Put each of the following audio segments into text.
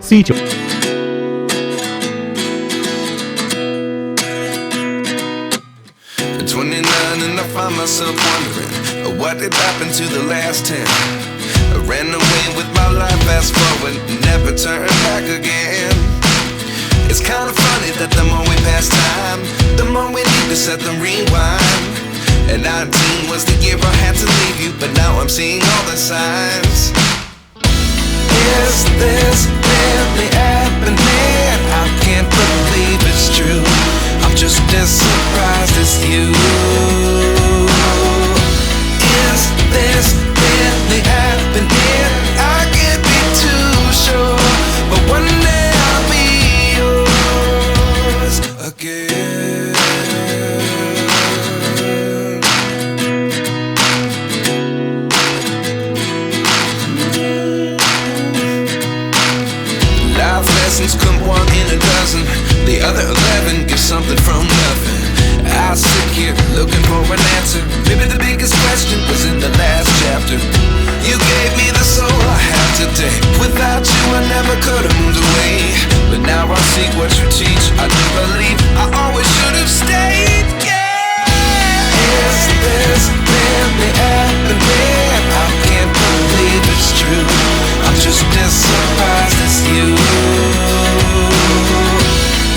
C9。29 and I find myself wondering what did happen to the last 10. I ran away with my life, fast forward, never turn back again. It's kind of funny that the more we pass time, the more we need to set the rewind. And 19 was the year I had to leave you, but now I'm seeing all the signs. Is this really happening? I can't believe it's true. I'm just as surprised as you. Is this really happening? I can't be too sure, but one day I'll be yours again. Life lessons come one in a dozen. The other 11 give something from nothing. I sit here looking for an answer. Maybe the biggest question was in the last chapter. You gave me the soul I have today. Without you I never could have moved away. But now I see what you teach. I do believe I always should have stayed. Yeah. Is this really happening? I can't believe it's true. I'm just as surprised as you.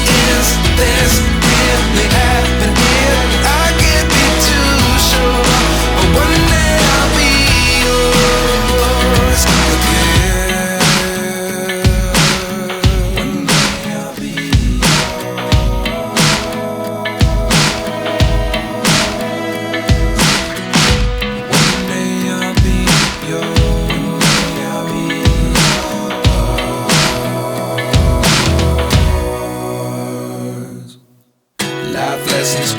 Is this really happening? I can't be too sure, but one day I'll be yours again. One day I'll be One day I'll be yours. Life lessons